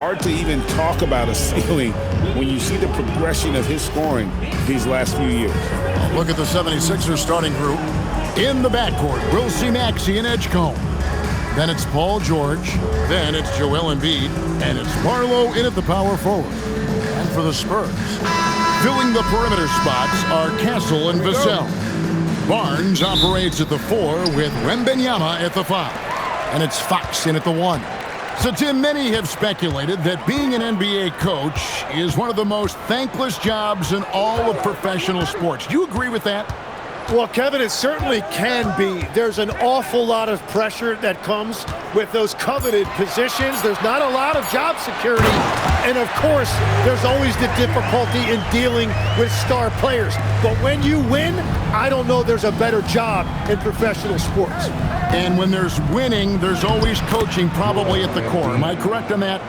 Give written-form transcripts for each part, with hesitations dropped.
Hard to even talk about a ceiling when you see the progression of his scoring these last few years. Look at the 76ers starting group. In the backcourt, we'll see Maxey and Edgecombe. Then it's Paul George. Then it's Joel Embiid. And it's Barlow in at the power forward. And for the Spurs, filling the perimeter spots are Castle and Vassell. Barnes operates at the 4 with Wembanyama at the 5. And it's Fox in at the 1. So, Tim, many have speculated that being an NBA coach is one of the most thankless jobs in all of professional sports. Do you agree with that? Well, Kevin, it certainly can be. There's an awful lot of pressure that comes with those coveted positions. There's not a lot of job security. And, of course, there's always the difficulty in dealing with star players. But when you win, I don't know there's a better job in professional sports. And when there's winning, there's always coaching probably at the core. Am I correct on that?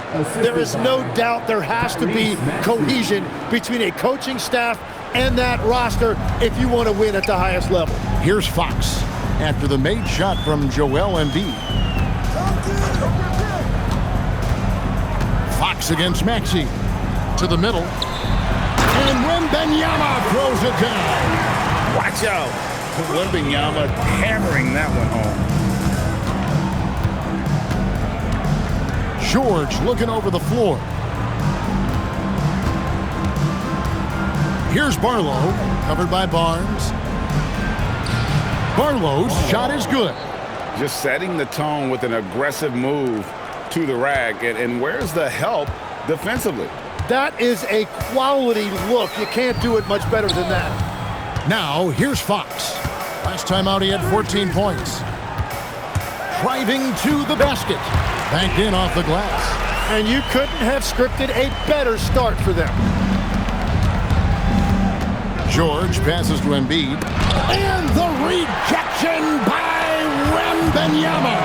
There is no doubt there has to be cohesion between a coaching staff and that roster if you want to win at the highest level. Here's Fox after the made shot from Joel Embiid. Fox against Maxey to the middle. And Wembanyama throws it down. Watch out. Wembanyama hammering that one home. George looking over the floor. Here's Barlow, covered by Barnes. Barlow's shot is good. Just setting the tone with an aggressive move to the rack. And where's the help defensively? That is a quality look. You can't do it much better than that. Now, here's Fox. Last time out, he had 14 points. Driving to the basket. Banked in off the glass. And you couldn't have scripted a better start for them. George passes to Embiid. And the rejection by Wembanyama.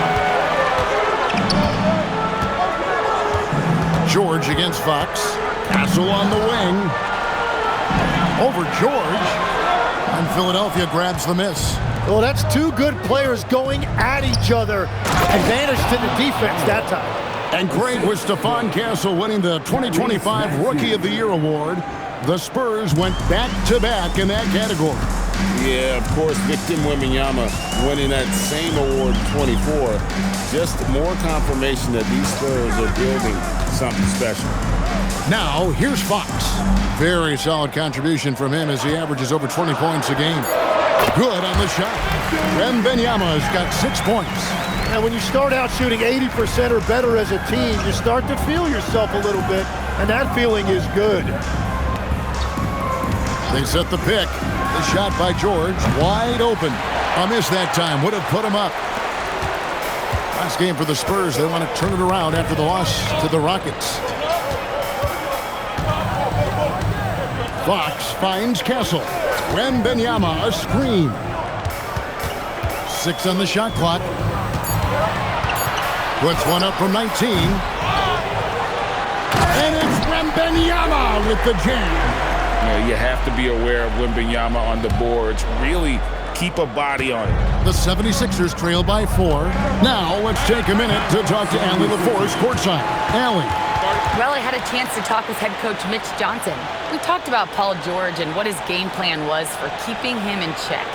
George against Fox. Castle on the wing. Over George. And Philadelphia grabs the miss. Well, that's two good players going at each other. Advantage to the defense that time. And great was Stephon Castle winning the 2025 Rookie of the Year award. The Spurs went back-to-back in that category. Yeah, of course, Victor Wembanyama winning that same award 24. Just more confirmation that these Spurs are building something special. Now, here's Fox. Very solid contribution from him as he averages over 20 points a game. Good on the shot. Wembanyama's got 6 points. And when you start out shooting 80% or better as a team, you start to feel yourself a little bit, and that feeling is good. They set the pick. The shot by George, wide open. A miss that time, would have put him up. Last game for the Spurs. They want to turn it around after the loss to the Rockets. Fox finds Castle. Wembanyama a screen. 6 on the shot clock. Puts one up from 19. And it's Wembanyama with the jam. You have to be aware of Wembanyama on the boards. Really keep a body on it. The 76ers trail by 4. Now let's take a minute to talk to Allie LaForce courtside. Allie. Well, I had a chance to talk with head coach Mitch Johnson. We talked about Paul George and what his game plan was for keeping him in check.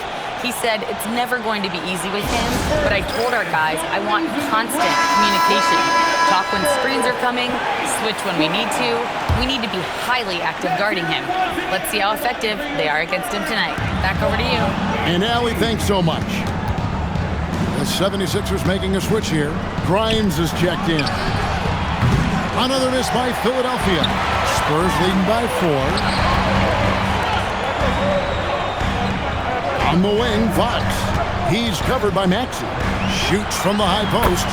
He said it's never going to be easy with him, but I told our guys I want constant communication. Talk when screens are coming, switch when we need to. We need to be highly active guarding him. Let's see how effective they are against him tonight. Back over to you. And Allie, thanks so much. The 76ers making a switch here. Grimes is checked in. Another miss by Philadelphia. Spurs leading by 4. On the wing, Fox. He's covered by Maxey. Shoots from the high post,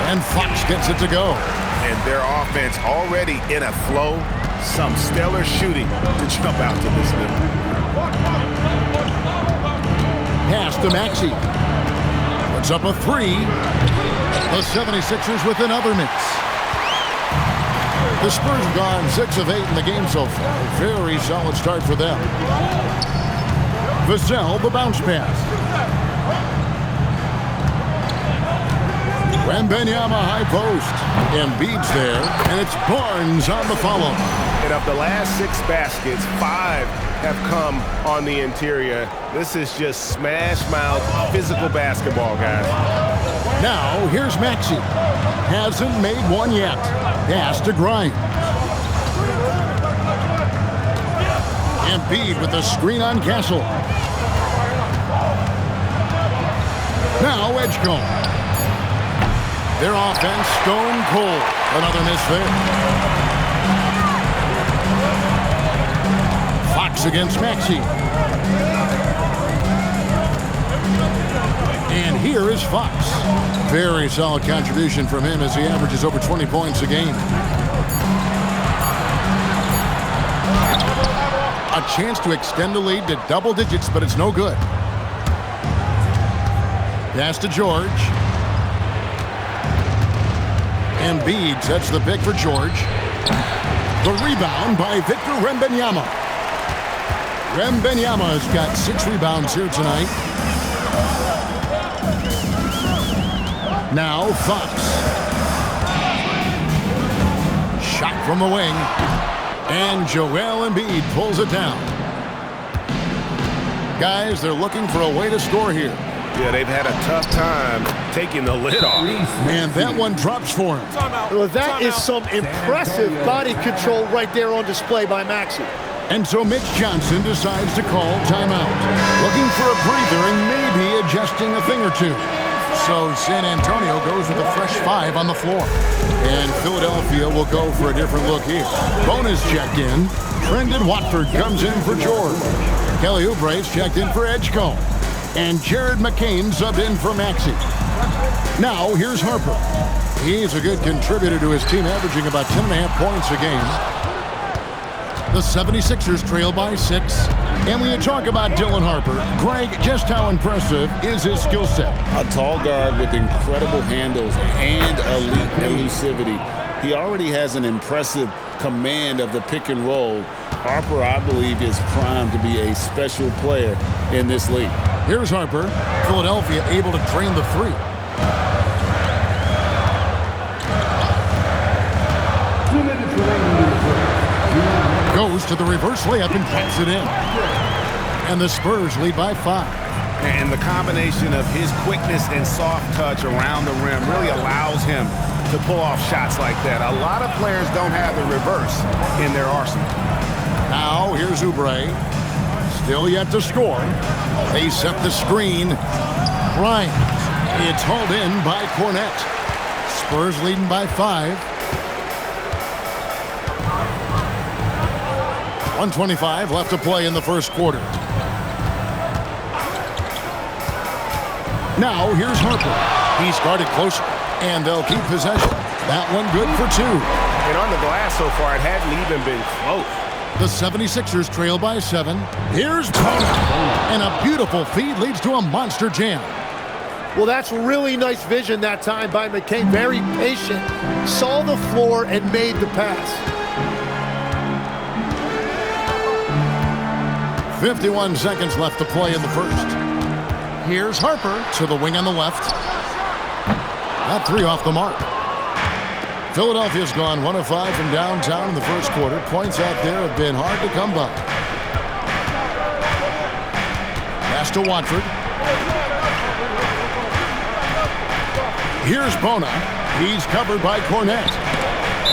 and Fox gets it to go. And their offense already in a flow. Some stellar shooting to jump out to this middle. Pass to Maxey. Puts up a 3. The 76ers with another miss. The Spurs have gone 6 of 8 in the game so far. Very solid start for them. Vassell, the bounce pass. Wembanyama high post. Embiid's there, and it's Barnes on the follow. And of the last 6 baskets, 5 have come on the interior. This is just smash-mouth physical basketball, guys. Now, here's Maxey. Hasn't made one yet. Pass to Grimes. Embiid with the screen on Castle. Now Edgecombe. Their offense stone cold. Another miss there. Fox against Maxey. And here is Fox. Very solid contribution from him as he averages over 20 points a game. A chance to extend the lead to double digits, but it's no good. Pass to George. Embiid sets the pick for George. The rebound by Victor Wembanyama. Wembanyama's got 6 rebounds here tonight. Now Fox. Shot from the wing. And Joel Embiid pulls it down. Guys, they're looking for a way to score here. Yeah, they've had a tough time taking the lid off. And that one drops for him. Well, that is some impressive body control right there on display by Maxey. And so Mitch Johnson decides to call timeout. Looking for a breather and maybe adjusting a thing or two. So San Antonio goes with a fresh 5 on the floor. And Philadelphia will go for a different look here. Bonus checked in. Trendon Watford comes in for George. Kelly Oubre's checked in for Edgecombe. And Jared McCain subbed in for Maxey. Now here's Harper. He's a good contributor to his team, averaging about 10.5 points a game. The 76ers trail by 6. And when you talk about Dylan Harper, Greg, just how impressive is his skill set? A tall guard with incredible handles and elite elusivity. He already has an impressive command of the pick and roll. Harper, I believe, is primed to be a special player in this league. Here's Harper. Philadelphia able to drain the 3. Goes to the reverse layup and puts it in. And the Spurs lead by 5. And the combination of his quickness and soft touch around the rim really allows him to pull off shots like that. A lot of players don't have the reverse in their arsenal. Now here's Oubre. Still yet to score. They set the screen. Bryant. It's hauled in by Cornette. Spurs leading by 5. 1:25 left to play in the first quarter. Now here's Harper. He's guarded closer, and they'll keep possession. That one good for 2. And on the glass so far, it hadn't even been close. The 76ers trail by 7. Here's Bona. And a beautiful feed leads to a monster jam. Well, that's really nice vision that time by McCain. Very patient. Saw the floor and made the pass. 51 seconds left to play in the first. Here's Harper to the wing on the left. That 3 off the mark. Philadelphia's gone 1 of 5 from downtown in the first quarter. Points out there have been hard to come by. Pass to Watford. Here's Bona. He's covered by Cornette.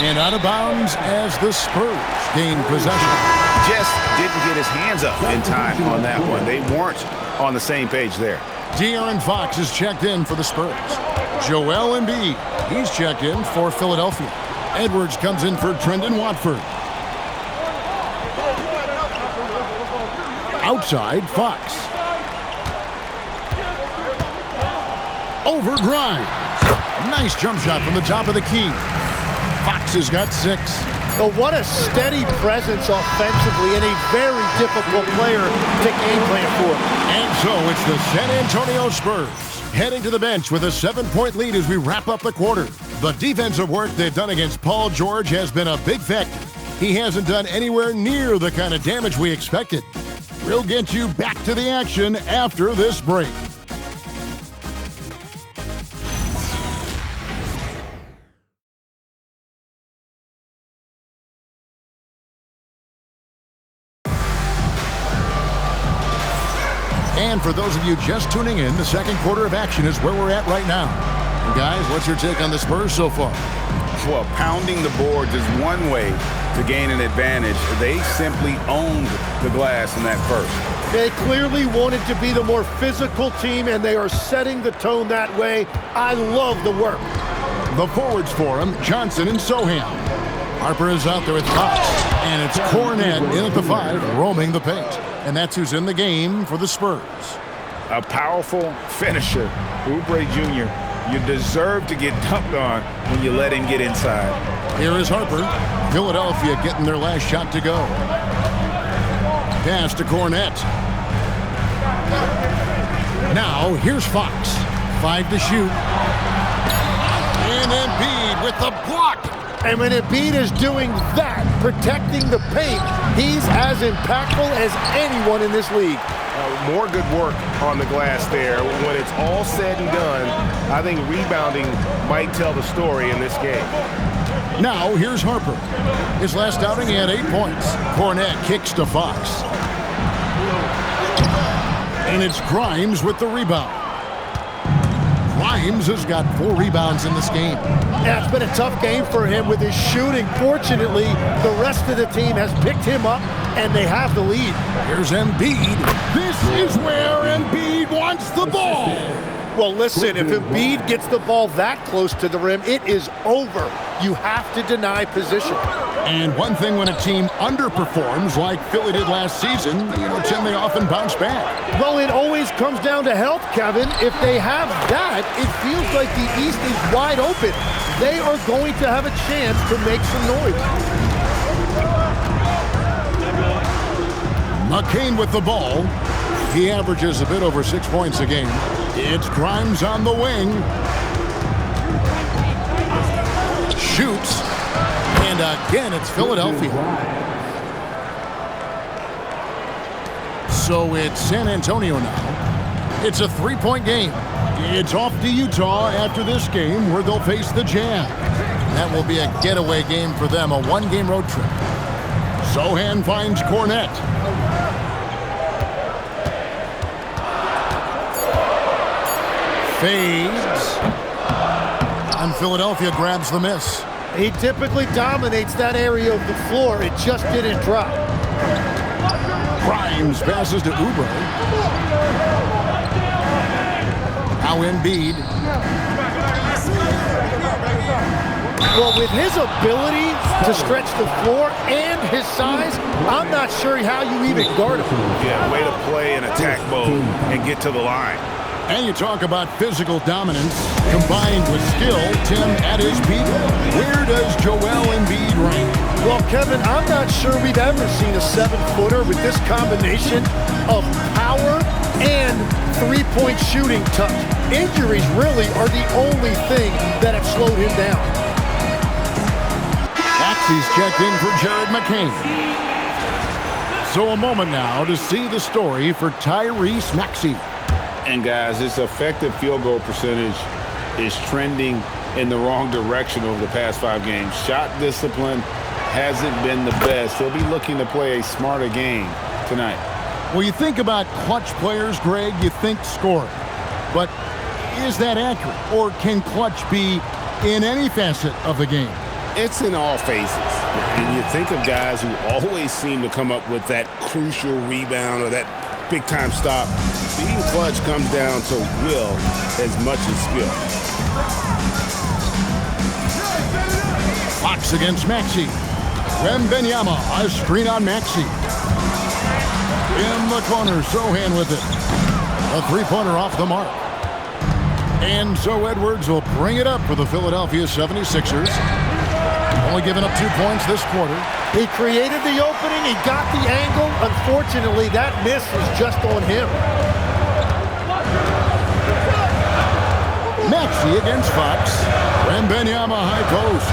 And out of bounds as the Spurs gain possession. Just didn't get his hands up in time on that one. They weren't on the same page there. De'Aaron Fox is checked in for the Spurs. Joel Embiid, he's checked in for Philadelphia. Edwards comes in for Trendon Watford. Outside, Fox. Over Grimes. Nice jump shot from the top of the key. Fox has got 6. Oh, what a steady presence offensively and a very difficult player to game plan for. And so it's the San Antonio Spurs heading to the bench with a 7-point lead as we wrap up the quarter. The defensive work they've done against Paul George has been a big factor. He hasn't done anywhere near the kind of damage we expected. We'll get you back to the action after this break. And for those of you just tuning in, the second quarter of action is where we're at right now. And guys, what's your take on the Spurs so far? Well, pounding the boards is one way to gain an advantage. They simply owned the glass in that first. They clearly wanted to be the more physical team, and they are setting the tone that way. I love the work. The forwards for him, Johnson and Sohan. Harper is out there with Fox, and it's Kornet in at the 5, roaming the paint. And that's who's in the game for the Spurs. A powerful finisher, Oubre Jr. You deserve to get dunked on when you let him get inside. Here is Harper. Philadelphia getting their last shot to go. Pass to Kornet. Now, here's Fox. 5 to shoot. And Embiid with the block. And when Embiid is doing that, protecting the paint, he's as impactful as anyone in this league. More good work on the glass there. When it's all said and done, I think rebounding might tell the story in this game. Now, here's Harper. His last outing, he had 8 points. Kornet kicks to Fox. And it's Grimes with the rebound. Grimes has got 4 rebounds in this game. Yeah, it's been a tough game for him with his shooting. Fortunately, the rest of the team has picked him up, and they have the lead. Here's Embiid. This is where Embiid wants the ball. Well, listen, if Embiid gets the ball that close to the rim, it is over. You have to deny position. And one thing when a team underperforms like Philly did last season, Tim, they often bounce back. Well, it always comes down to health, Kevin. If they have that, it feels like the East is wide open. They are going to have a chance to make some noise. McCain with the ball. He averages a bit over 6 points a game. It's Grimes on the wing. Shoots. And again, it's Philadelphia. So it's San Antonio now. It's a 3-point game. It's off to Utah after this game where they'll face the Jazz. That will be a getaway game for them, a 1-game road trip. Sohan finds Kornet. Fades. And Philadelphia grabs the miss. He typically dominates that area of the floor. It just didn't drop. Grimes passes to Oubre. Now Embiid. Well, with his ability to stretch the floor and his size, I'm not sure how you even guard him. Yeah, way to play in attack mode and get to the line. And you talk about physical dominance combined with skill. Tim, at his peak, where does Joel Embiid rank? Well, Kevin, I'm not sure we've ever seen a 7-footer with this combination of power and three-point shooting touch. Injuries really are the only thing that have slowed him down. Maxey's checked in for Jared McCain. So a moment now to see the story for Tyrese Maxey. And guys, his effective field goal percentage is trending in the wrong direction over the past 5 games. Shot discipline hasn't been the best. He'll be looking to play a smarter game tonight. Well, you think about clutch players, Greg, you think scoring. But is that accurate? Or can clutch be in any facet of the game? It's in all phases. And you think of guys who always seem to come up with that crucial rebound or that big-time stop. Being clutch comes down to will as much as skill. Fox against Maxey. Wembanyama, a screen on Maxey. In the corner, Sohan with it. A three-pointer off the mark. And so Edwards will bring it up for the Philadelphia 76ers. Only giving up 2 points this quarter. He created the opening. He got the angle. Unfortunately, that miss was just on him. Maxey against Fox. Wembanyama high post.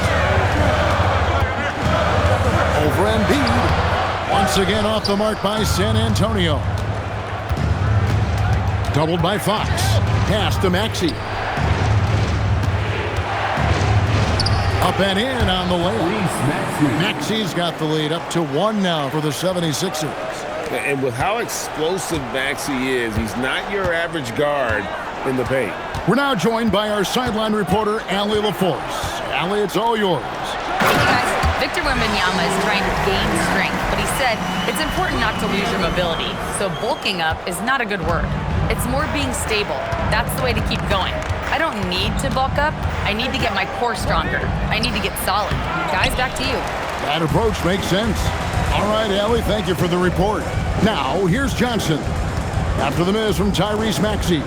Over Embiid. Once again off the mark by San Antonio. Doubled by Fox. Pass to Maxey. Up and in on the layup. Maxey's got the lead up to 1 now for the 76ers. And with how explosive Maxey is, he's not your average guard in the paint. We're now joined by our sideline reporter, Allie LaForce. Allie, it's all yours. Hey guys, Victor Wembanyama is trying to gain strength, but he said it's important not to lose your mobility. So bulking up is not a good word. It's more being stable. That's the way to keep going. I don't need to bulk up. I need to get my core stronger. I need to get solid. Guys, back to you. That approach makes sense. All right, Allie, thank you for the report. Now, here's Johnson. After the miss from Tyrese Maxey.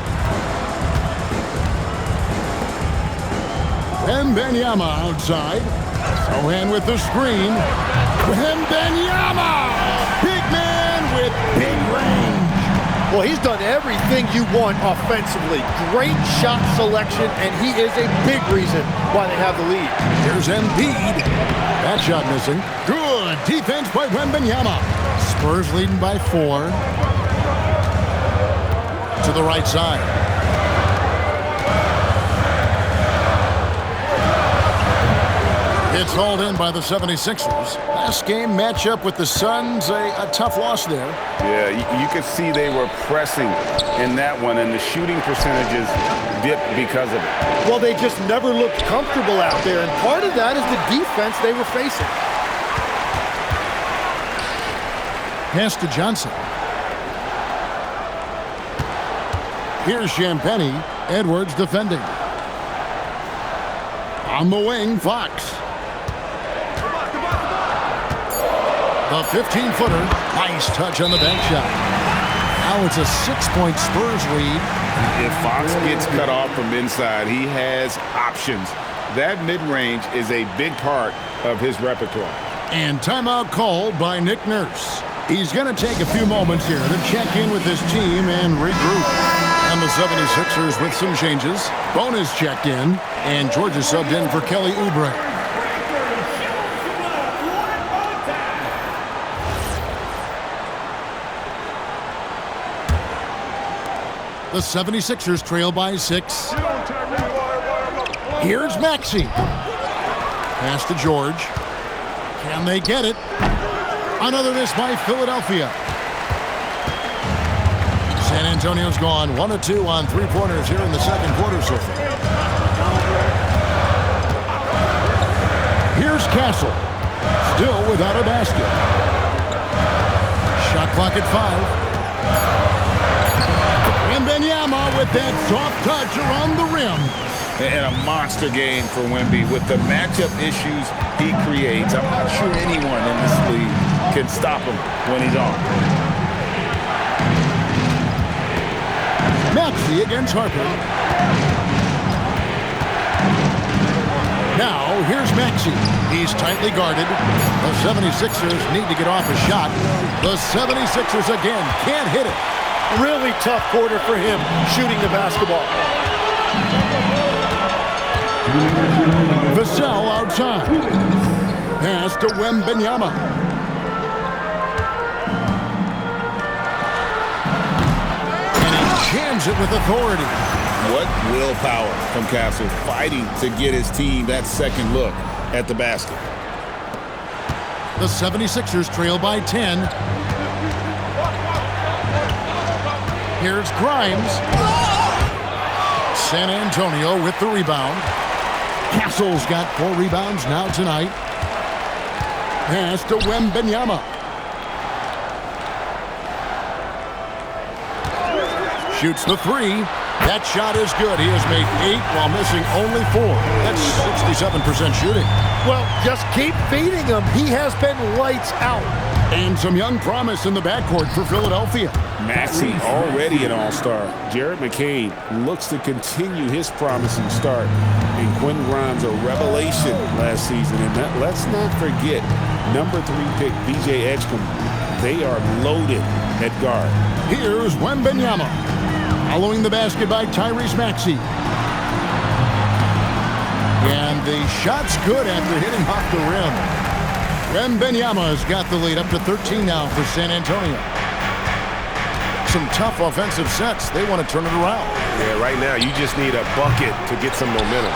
Wembanyama outside. Sohan with the screen. Wembanyama! Big man with big range. Well, he's done everything you want offensively. Great shot selection, and he is a big reason why they have the lead. Here's Embiid. That shot missing. Good defense by Wembanyama. Spurs leading by 4. To the right side. It's hauled in by the 76ers. Last game matchup with the Suns, a tough loss there. Yeah, you could see they were pressing in that one, and the shooting percentages dipped because of it. Well, they just never looked comfortable out there, and part of that is the defense they were facing. Pass to Johnson. Here's Champagnie. Edwards defending. On the wing, Fox. The 15-footer. Nice touch on the bank shot. Now it's a 6-point Spurs lead. If Fox gets cut off from inside, he has options. That mid-range is a big part of his repertoire. And timeout called by Nick Nurse. He's going to take a few moments here to check in with his team and regroup. And the 76ers with some changes. Bonus checked in, and Georgia subbed in for Kelly Oubre. The 76ers trail by 6. Here's Maxey. Pass to George. Can they get it? Another miss by Philadelphia. San Antonio's gone 1 of 2 on 3-pointers here in the second quarter so far. Here's Castle. Still without a basket. Shot clock at 5. Wembanyama with that soft touch around the rim. And a monster game for Wemby with the matchup issues he creates. I'm not sure anyone in this league can stop him when he's on. Maxey against Harper. Now, here's Maxey. He's tightly guarded. The 76ers need to get off a shot. The 76ers again can't hit it. Really tough quarter for him shooting the basketball. Vassell outside. Pass to Wembanyama. And he jams it with authority. What willpower from Castle, fighting to get his team that second look at the basket. The 76ers trail by 10. Here's Grimes. San Antonio with the rebound. Castle's got 4 rebounds now tonight. Pass to Wembanyama. Shoots the 3. That shot is good. He has made 8 while missing only 4. That's 67% shooting. Well, just keep feeding him. He has been lights out. And some young promise in the backcourt for Philadelphia. Maxey already an all-star. Jared McCain looks to continue his promising start. And Quentin Grimes, a revelation last season. And let's not forget, number 3 pick, B.J. Edgecombe. They are loaded at guard. Here's Wembanyama. Following the basket by Tyrese Maxey. And the shot's good after hitting off the rim. Wembanyama's got the lead up to 13 now for San Antonio. Some tough offensive sets. They want to turn it around. Yeah, right now you just need a bucket to get some momentum.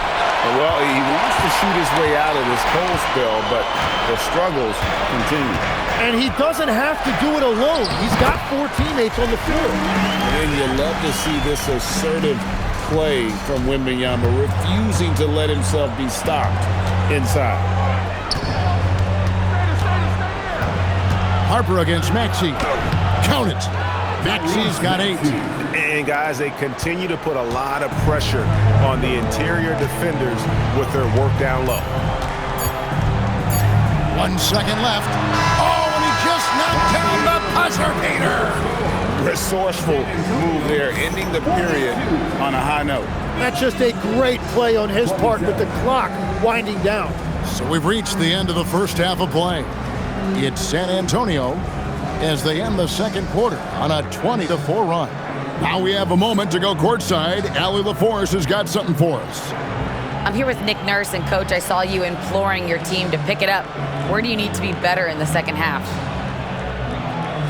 Well, he wants to shoot his way out of this cold spell, but the struggles continue. And he doesn't have to do it alone. He's got 4 teammates on the field. And you love to see this assertive play from Wembanyama, refusing to let himself be stopped inside. Harper against Maxey. Count it. Maxey's got 8. And guys, they continue to put a lot of pressure on the interior defenders with their work down low. 1 second left. Oh, and he just knocked down the buzzer beater. Resourceful move there, ending the period on a high note. That's just a great play on his part with the clock winding down. So we've reached the end of the first half of play. It's San Antonio as they end the second quarter on a 20-4 run. Now we have a moment to go courtside. Allie LaForce has got something for us. I'm here with Nick Nurse, and Coach, I saw you imploring your team to pick it up. Where do you need to be better in the second half?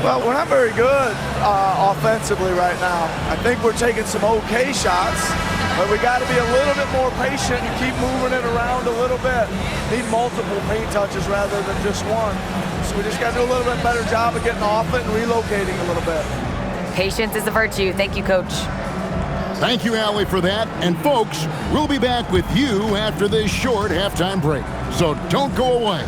Well, we're not very good offensively right now. I think we're taking some okay shots, but we got to be a little bit more patient and keep moving it around a little bit. Need multiple paint touches rather than just one. So we just got to do a little bit better job of getting off it and relocating a little bit. Patience is a virtue. Thank you, Coach. Thank you, Allie, for that. And folks, we'll be back with you after this short halftime break. So don't go away.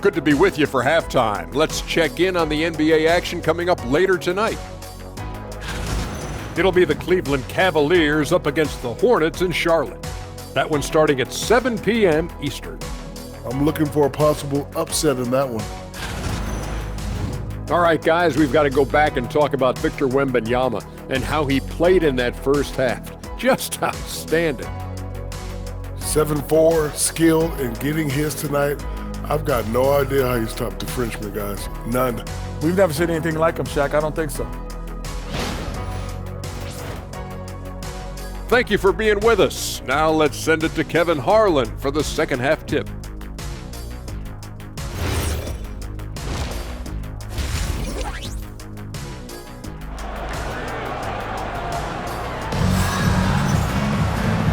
Good to be with you for halftime. Let's check in on the NBA action coming up later tonight. It'll be the Cleveland Cavaliers up against the Hornets in Charlotte. That one's starting at 7 p.m. Eastern. I'm looking for a possible upset in that one. All right, guys, we've got to go back and talk about Victor Wembanyama and how he played in that first half. Just outstanding. 7'4", skill, and getting his tonight. I've got no idea how he stopped the Frenchman, guys. None. We've never seen anything like him, Shaq. I don't think so. Thank you for being with us. Now let's send it to Kevin Harlan for the second half tip.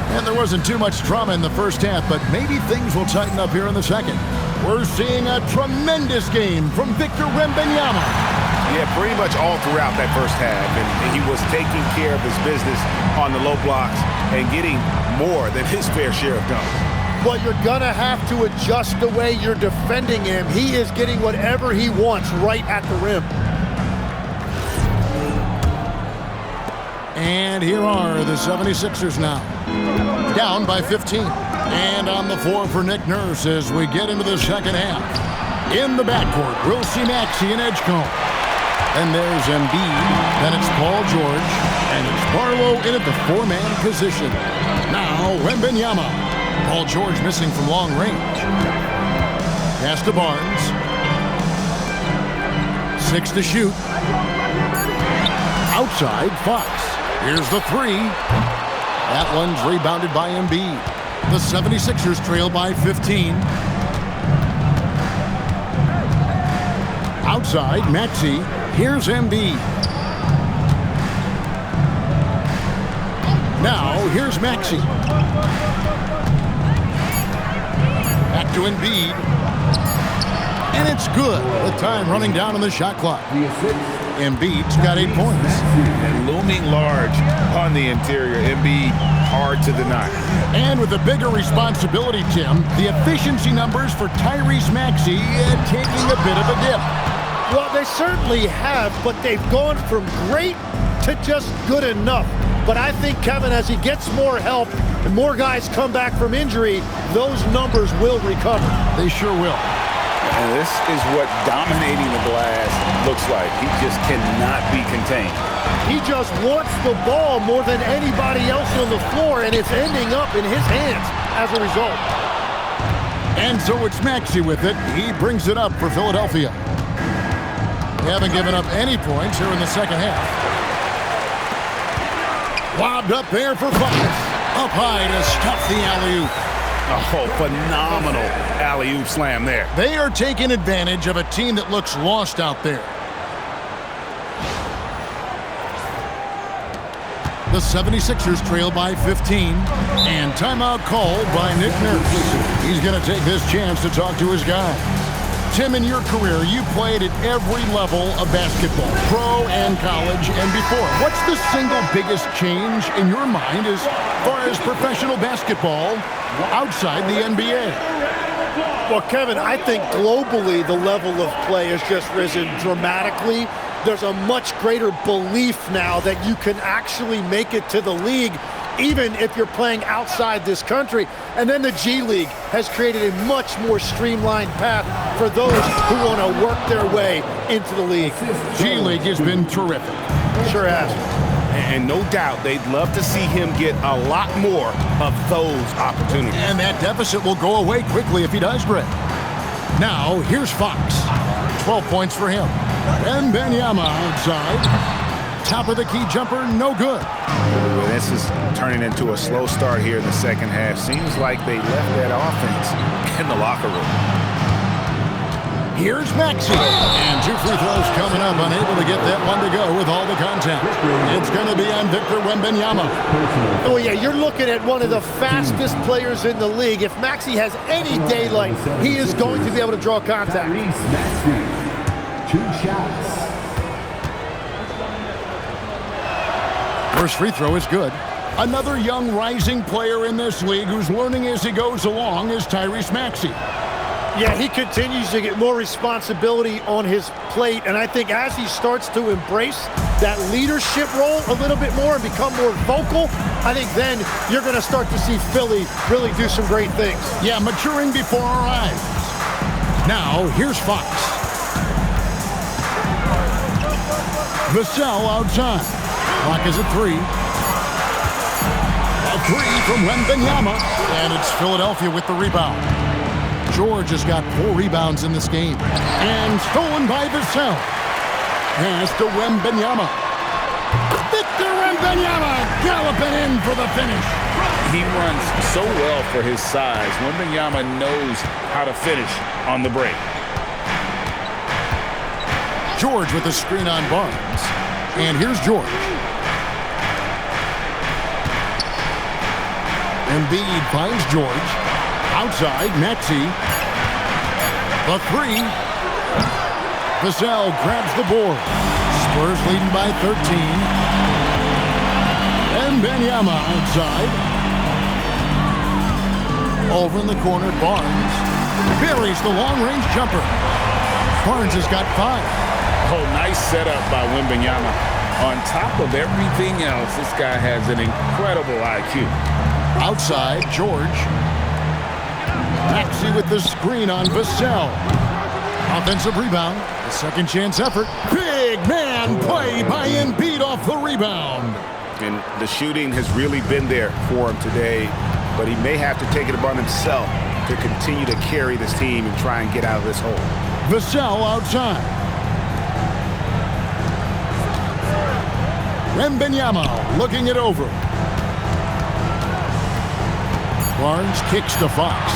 And there wasn't too much drama in the first half, but maybe things will tighten up here in the second. We're seeing a tremendous game from Victor Wembanyama. Yeah, pretty much all throughout that first half. And he was taking care of his business on the low blocks and getting more than his fair share of dunks. Well, you're going to have to adjust the way you're defending him. He is getting whatever he wants right at the rim. And here are the 76ers now. Down by 15. And on the floor for Nick Nurse as we get into the second half. In the backcourt, we'll see Maxey and Edgecombe. And there's Embiid. Then it's Paul George. And it's Barlow in at the 4-man position. Now Wembanyama. Paul George missing from long range. Pass to Barnes. 6 to shoot. Outside, Fox. Here's the 3. That one's rebounded by Embiid. The 76ers trail by 15. Outside, Maxey. Here's Embiid. Now, here's Maxey. Back to Embiid. And it's good. With time running down on the shot clock. Embiid's got 8 points. And looming large on the interior. Embiid, hard to deny. And with a bigger responsibility, Tim, the efficiency numbers for Tyrese Maxey taking a bit of a dip. Well, they certainly have, but they've gone from great to just good enough. But I think, Kevin, as he gets more help and more guys come back from injury, those numbers will recover. They sure will. And this is what dominating the glass looks like. He just cannot be contained. He just wants the ball more than anybody else on the floor, and it's ending up in his hands as a result. And so it's Maxey with it. He brings it up for Philadelphia. They haven't given up any points here in the second half. Lobbed up there for Fox. Up high to stop the alley-oop. Oh, phenomenal alley-oop slam there. They are taking advantage of a team that looks lost out there. The 76ers trail by 15. And timeout called by Nick Nurse. He's going to take this chance to talk to his guys. Tim, in your career, you played at every level of basketball, pro and college and before. What's the single biggest change in your mind as far as professional basketball outside the NBA? Well, Kevin, I think globally the level of play has just risen dramatically. There's a much greater belief now that you can actually make it to the league even if you're playing outside this country. And then the G League has created a much more streamlined path for those who want to work their way into the league. G League has been terrific. Sure has. And no doubt they'd love to see him get a lot more of those opportunities. And that deficit will go away quickly if he does, Greg. Now, here's Fox. 12 points for him. Wembanyama outside. Top of the key jumper, no good. Well, this is turning into a slow start here in the second half. Seems like they left that offense in the locker room. Here's Maxey. And 2 free throws coming up, unable to get that one to go with all the contact. It's going to be on Victor Wembanyama. Oh, yeah, you're looking at one of the fastest players in the league. If Maxey has any daylight, he is going to be able to draw contact. 2 shots. First free throw is good. Another young rising player in this league who's learning as he goes along is Tyrese Maxey. Yeah, he continues to get more responsibility on his plate, and I think as he starts to embrace that leadership role a little bit more and become more vocal, I think then you're going to start to see Philly really do some great things. Yeah, maturing before our eyes. Now, here's Fox. Vassell outside. Clock is at 3. A 3 from Wembanyama, and it's Philadelphia with the rebound. George has got 4 rebounds in this game. And stolen by Vassell. Pass to Wembanyama. Victor Wembanyama galloping in for the finish. He runs so well for his size. Wembanyama knows how to finish on the break. George with the screen on Barnes. And here's George. Embiid finds George. Outside, Maxey. The 3. Vassell grabs the board. Spurs leading by 13. Wembanyama outside. Over in the corner, Barnes buries the long-range jumper. Barnes has got 5. Oh, nice setup by Wembanyama. On top of everything else, this guy has an incredible IQ. Outside, George. Maxey with the screen on Vassell. Offensive rebound. A second chance effort. Big man play by Embiid off the rebound. And the shooting has really been there for him today, but he may have to take it upon himself to continue to carry this team and try and get out of this hole. Vassell outside. Wembanyama looking it over. Barnes kicks to Fox.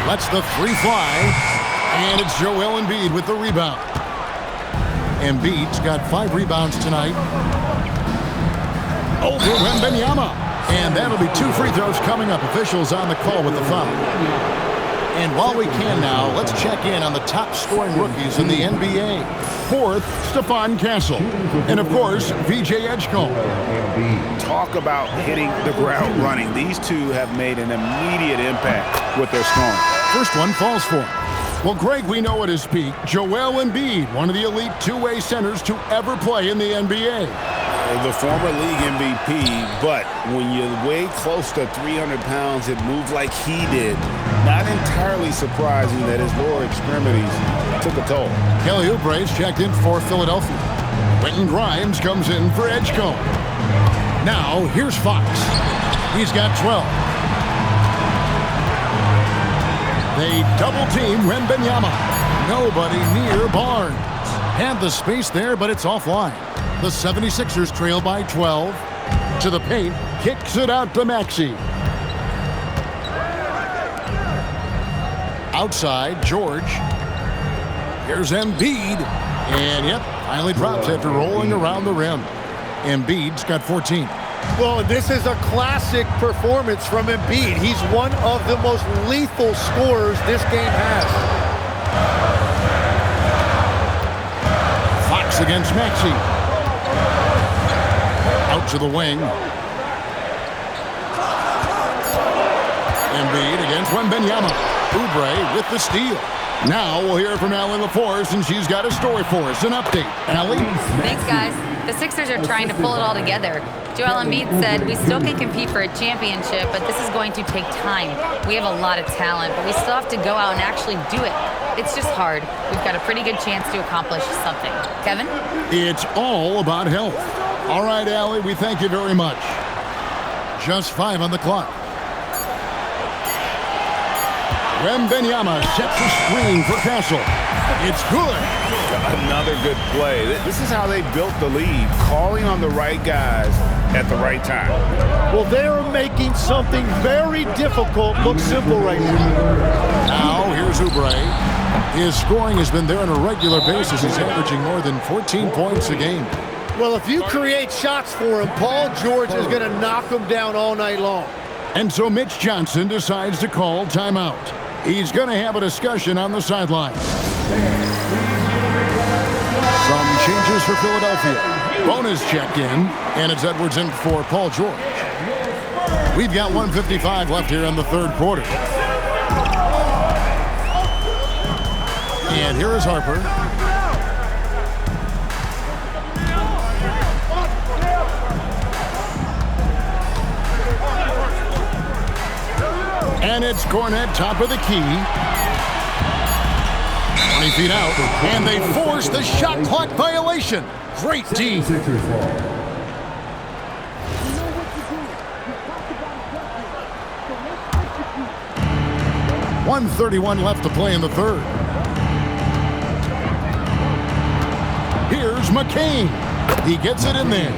Lets the 3 fly. And it's Joel Embiid with the rebound. Embiid's got 5 rebounds tonight. Over Wembanyama. And that'll be 2 free throws coming up. Officials on the call with the foul. And while we can now, let's check in on the top scoring rookies in the NBA. 4th, Stephon Castle. And of course, VJ Edgecombe. Talk about hitting the ground running. These two have made an immediate impact with their scoring. First one falls for him. Well, Greg, we know at his peak, Joel Embiid, one of the elite 2-way centers to ever play in the NBA. The former league MVP, but when you weigh close to 300 pounds and move like he did, not entirely surprising that his lower extremities took a toll. Kelly Oubre's checked in for Philadelphia. Quentin Grimes comes in for Edgecombe. Now, here's Fox. He's got 12. They double-team Wembanyama. Nobody near Barnes. Had the space there, but it's offline. The 76ers trail by 12. To the paint, kicks it out to Maxey. Outside, George. Here's Embiid. And, yep, finally drops after rolling around the rim. Embiid's got 14. Well, this is a classic performance from Embiid. He's one of the most lethal scorers this game has. Fox against Maxey. Out to the wing. Embiid against Wembanyama. Oubre with the steal. Now we'll hear from Allie LaForce, and she's got a story for us. An update. Allie? Thanks, guys. The Sixers are trying to pull it all together. Joel Embiid said, "We still can compete for a championship, but this is going to take time. We have a lot of talent, but we still have to go out and actually do it. It's just hard. We've got a pretty good chance to accomplish something." Kevin? It's all about health. All right, Allie, we thank you very much. Just 5 on the clock. Wembanyama sets a screen for Castle. It's good. Another good play. This is how they built the lead, calling on the right guys at the right time. Well, they're making something very difficult look simple right now. Now, here's Oubre. His scoring has been there on a regular basis. He's averaging more than 14 points a game. Well, if you create shots for him, Paul George is going to knock him down all night long. And so Mitch Johnson decides to call timeout. He's going to have a discussion on the sidelines. Some changes for Philadelphia. Bonus checked in, and it's Edwards in for Paul George. We've got 1:55 left here in the third quarter. And here is Harper. And it's Cornet, top of the key. 20 feet out, and they force the shot clock violation. Great D. 1:31 left to play in the third. Here's McCain. He gets it in there.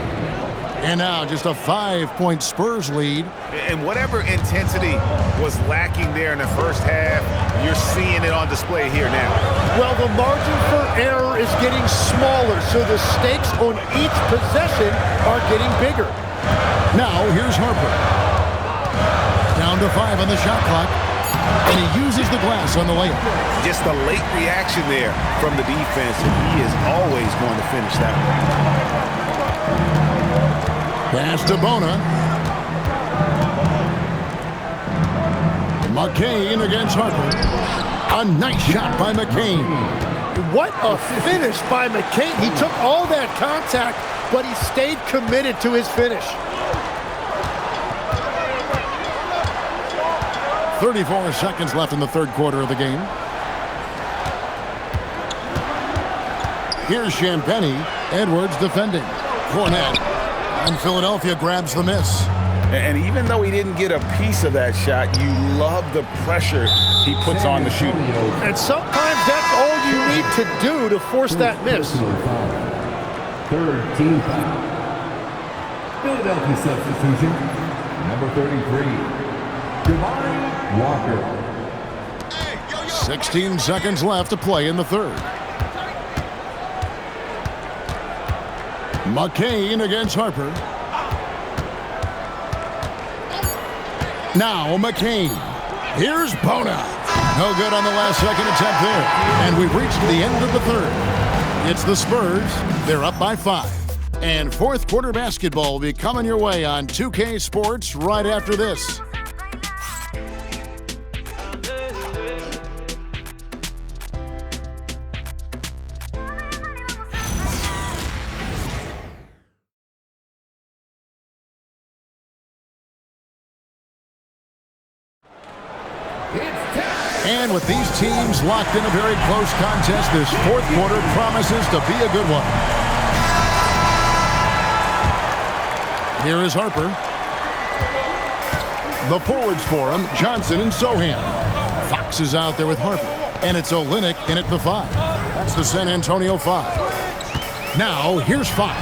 And now just a 5-point Spurs lead. And whatever intensity was lacking there in the first half, you're seeing it on display here now. Well, the margin for error is getting smaller, so the stakes on each possession are getting bigger. Now here's Harper. Down to 5 on the shot clock. And he uses the glass on the layup. Just a late reaction there from the defense, and he is always going to finish that one. Pass to Bona. McCain against Harper. A nice shot by McCain. What a finish by McCain. He took all that contact, but he stayed committed to his finish. 34 seconds left in the third quarter of the game. Here's Champagnie. Edwards defending. Cornet. And Philadelphia grabs the miss. And even though he didn't get a piece of that shot, you love the pressure he puts on the shooter. And sometimes that's all you need to do to force that miss. Third team foul. Philadelphia substitution, number 33, Devon Walker. 16 seconds left to play in the third. McCain against Harper. Now McCain. Here's Bona. No good on the last second attempt there. And we've reached the end of the third. It's the Spurs. They're up by 5. And fourth quarter basketball will be coming your way on 2K Sports right after this. And with these teams locked in a very close contest, this fourth quarter promises to be a good one. Here is Harper. The forwards for him, Johnson and Sohan. Fox is out there with Harper. And it's Olynyk in at the 5. That's the San Antonio 5. Now, here's Fox.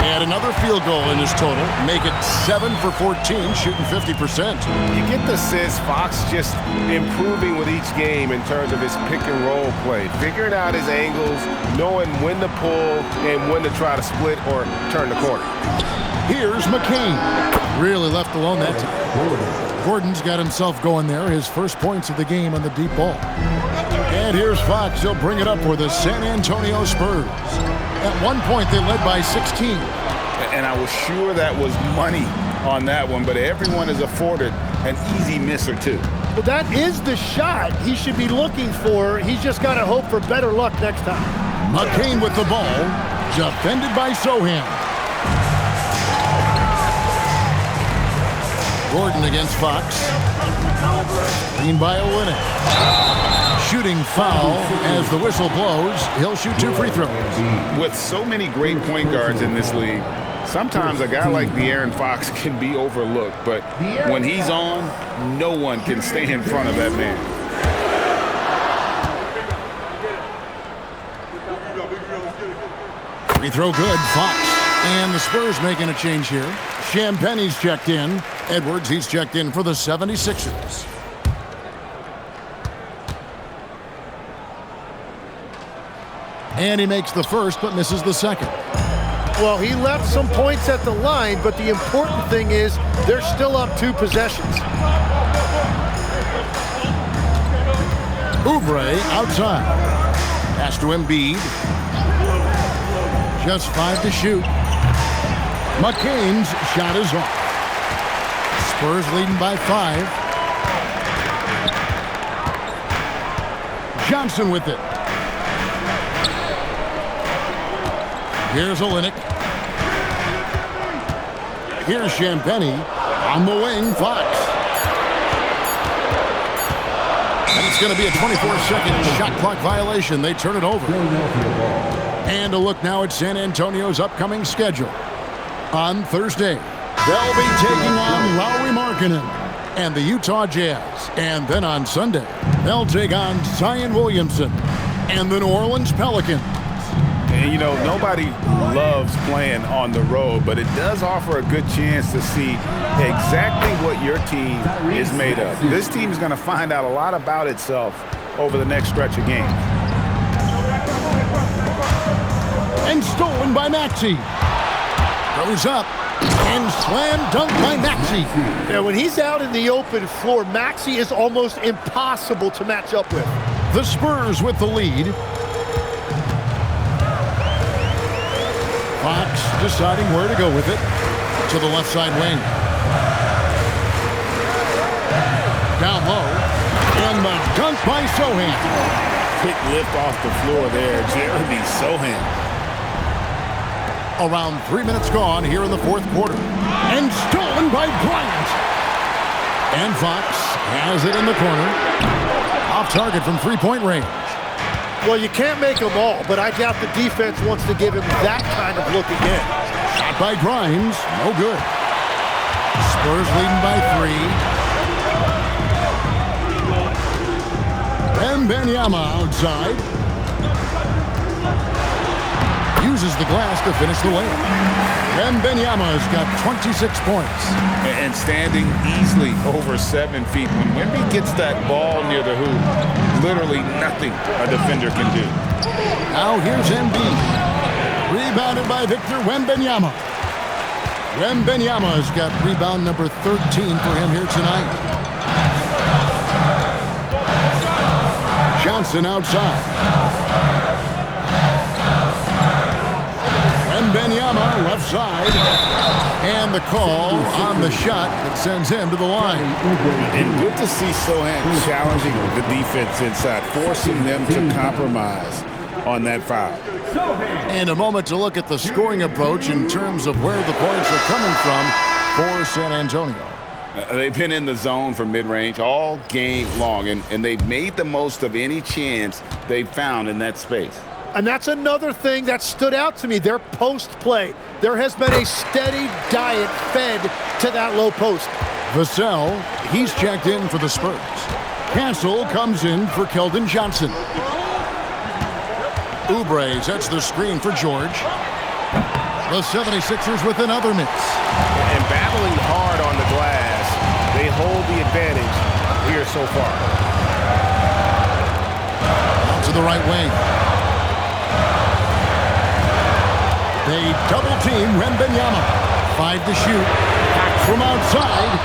Add another field goal in his total. Make it 7 for 14, shooting 50%. You get the sense Fox just improving with each game in terms of his pick and roll play, figuring out his angles, knowing when to pull and when to try to split or turn the corner. Here's McCain. Really left alone that time. Gordon's got himself going there. His first points of the game on the deep ball. And here's Fox. He'll bring it up for the San Antonio Spurs. At one point, they led by 16. And I was sure that was money on that one, but everyone is afforded an easy miss or two. Well, that is the shot he should be looking for. He's just got to hope for better luck next time. McCain with the ball. Defended by Sohan. Gordon against Fox. Screen by Olynyk. Shooting foul as the whistle blows. He'll shoot 2 free throws. With so many great point guards in this league, sometimes a guy like De'Aaron Fox can be overlooked, but when he's on, no one can stay in front of that man. Free throw good, Fox. And the Spurs making a change here. Champagne's checked in. Edwards, he's checked in for the 76ers. And he makes the first, but misses the second. Well, he left some points at the line, but the important thing is they're still up 2 possessions. Oubre outside. Pass to Embiid. Just 5 to shoot. McCain's shot is off. Spurs leading by 5. Johnson with it. Here's Olynyk. Here's Champagnie. On the wing, Fox. And it's going to be a 24-second shot clock violation. They turn it over. And a look now at San Antonio's upcoming schedule. On Thursday, they'll be taking on Lauri Markkanen and the Utah Jazz. And then on Sunday, they'll take on Zion Williamson and the New Orleans Pelicans. And, you know, nobody loves playing on the road, but it does offer a good chance to see exactly what your team is made of. This team is going to find out a lot about itself over the next stretch of games. And stolen by Maxey. Goes up and slam dunk by Maxey. Yeah, when he's out in the open floor, Maxey is almost impossible to match up with. The Spurs with the lead. Fox deciding where to go with it. To the left side wing. Down low. And the dunk by Sohan. Quick lift off the floor there, Jeremy Sohan. Around 3 minutes gone here in the fourth quarter. And stolen by Bryant. And Fox has it in the corner. Off target from three-point range. Well, you can't make them all, but I doubt the defense wants to give him that kind of look again. Shot by Grimes. No good. Spurs leading by 3. Wembanyama outside. Uses the glass to finish the layup. Wembanyama's got 26 points. And standing easily over 7 feet. When Wemby gets that ball near the hoop, literally nothing a defender can do. Now here's Embiid. Rebounded by Victor Wembanyama. Wembanyama's got rebound number 13 for him here tonight. Johnson outside. Wembanyama left side. And the call on the shot that sends him to the line. And good to see Sohan challenging the defense inside, forcing them to compromise on that foul. And a moment to look at the scoring approach in terms of where the points are coming from for San Antonio. They've been in the zone for mid-range all game long, and they've made the most of any chance they've found in that space. And that's another thing that stood out to me, their post play. There has been a steady diet fed to that low post. Vassell, he's checked in for the Spurs. Castle comes in for Keldon Johnson. Oubre sets the screen for George. The 76ers with another miss. And battling hard on the glass, they hold the advantage here so far. Out to the right wing. They double team Wembanyama. 5 to shoot. Back from outside.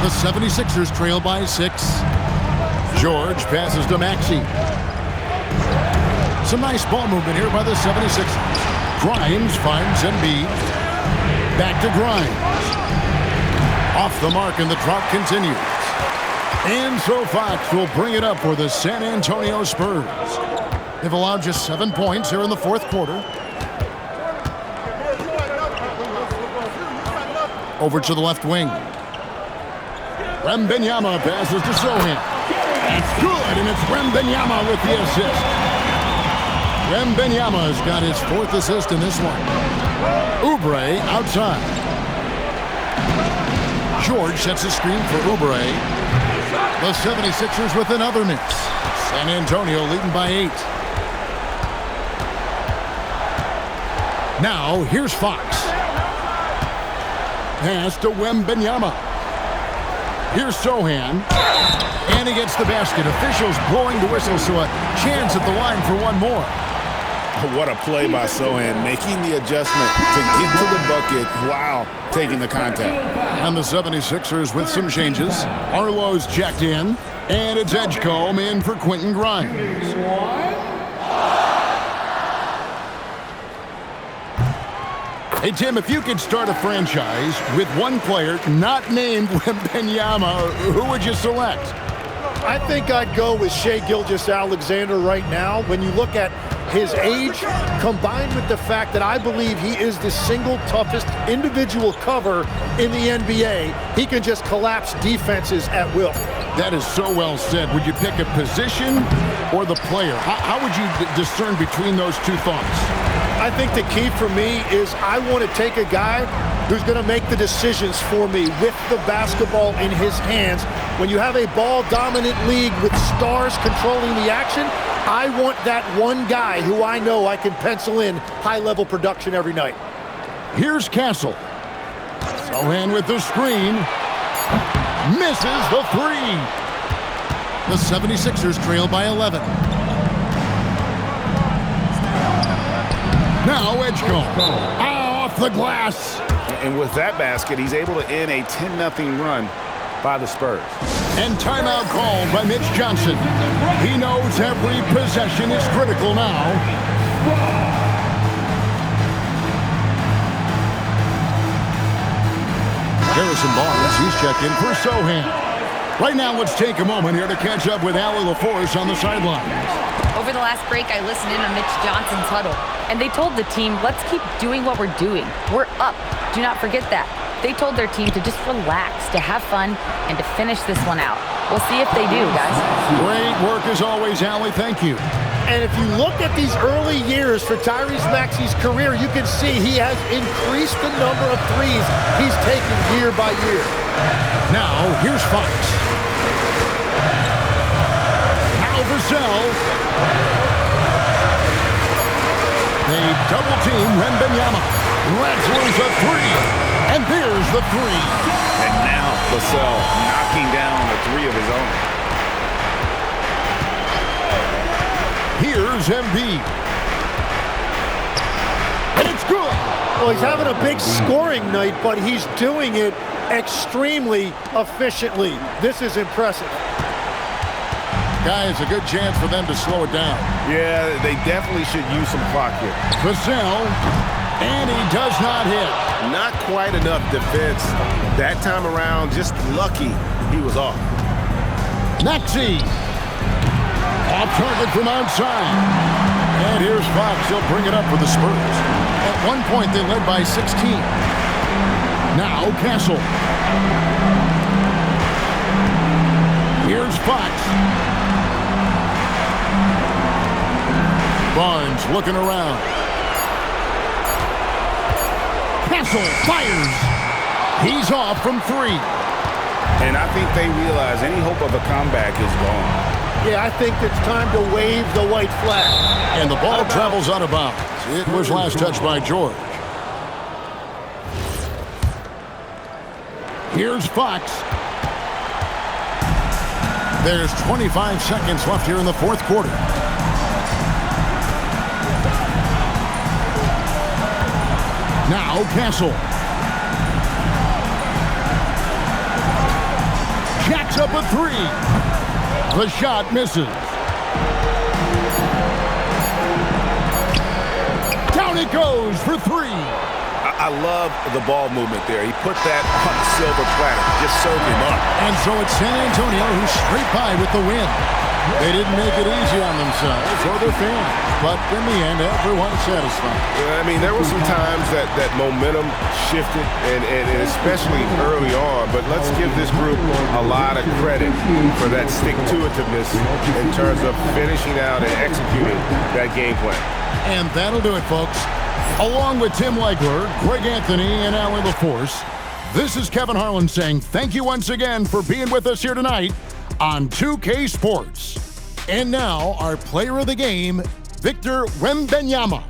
The 76ers trail by 6. George passes to Maxey. Some nice ball movement here by the 76ers. Grimes finds Embiid. Back to Grimes. Off the mark, and the drought continues. And so Fox will bring it up for the San Antonio Spurs. They've allowed just 7 points here in the fourth quarter. Over to the left wing. Wembanyama passes to Sohan. That's good, and it's Wembanyama with the assist. Wembanyama's got his 4th assist in this one. Oubre outside. George sets a screen for Oubre. The 76ers with another miss. San Antonio leading by 8. Now, here's Fox. Pass to Wembanyama. Here's Sohan. And he gets the basket. Officials blowing the whistle, so a chance at the line for one more. What a play by Sohan, making the adjustment to get to the bucket while taking the contact. And the 76ers with some changes. Arlo's checked in, and it's Edgecombe in for Quentin Grimes. Hey, Tim, if you could start a franchise with one player not named Wembanyama, who would you select? I think I'd go with Shai Gilgeous-Alexander right now. When you look at his age, combined with the fact that I believe he is the single toughest individual cover in the NBA, he can just collapse defenses at will. That is so well said. Would you pick a position or the player? How would you discern between those two thoughts? I think the key for me is I want to take a guy who's going to make the decisions for me with the basketball in his hands. When you have a ball-dominant league with stars controlling the action, I want that one guy who I know I can pencil in high-level production every night. Here's Castle. Sohan with the screen. Misses the 3. The 76ers trail by 11. Now Edgecombe. Off the glass. And with that basket, he's able to end a 10-0 run by the Spurs. And timeout called by Mitch Johnson. He knows every possession is critical now. Harrison Barnes, he's checked in for Sohan. Right now, let's take a moment here to catch up with Allie LaForce on the sidelines. Over the last break, I listened in on Mitch Johnson's huddle, and they told the team, let's keep doing what we're doing. We're up. Do not forget that. They told their team to just relax, to have fun, and to finish this one out. We'll see if they do, guys. Great work as always, Allie. Thank you. And if you look at these early years for Tyrese Maxey's career, you can see he has increased the number of threes he's taken year by year. Now, here's Fox. Now Vassell. They double team Wembanyama. Let's lose a 3. And there's the 3. And now Vassell knocking down the 3 of his own. Here's Embiid. And it's good. Well, he's having a big scoring night, but he's doing it extremely efficiently. This is impressive. Guys, a good chance for them to slow it down. Yeah, they definitely should use some clock here. Vassell, and he does not hit. Not quite enough defense that time around. Just lucky he was off. Maxey. Off target from outside. And here's Fox. He'll bring it up for the Spurs. At one point, they led by 16. Now, Castle. Here's Fox. Barnes looking around. Castle fires. He's off from 3. And I think they realize any hope of a comeback is gone. Yeah, I think it's time to wave the white flag. And the ball travels out of bounds. It was last touched by George. Here's Fox. There's 25 seconds left here in the fourth quarter. Now Castle. Jacks up a three. The shot misses. Down it goes for three. I love the ball movement there. He put that on the silver platter, just served him up. And so it's San Antonio who scraped by with the win. They didn't make it easy on themselves or their fans, but in the end, everyone's satisfied. I mean, there were some times that momentum shifted, and especially early on, but let's give this group a lot of credit for that stick-to-itiveness in terms of finishing out and executing that game plan. And that'll do it, folks. Along with Tim Legler, Greg Anthony, and Alan LaForce, this is Kevin Harlan saying thank you once again for being with us here tonight on 2K Sports. And now, our player of the game, Victor Wembanyama.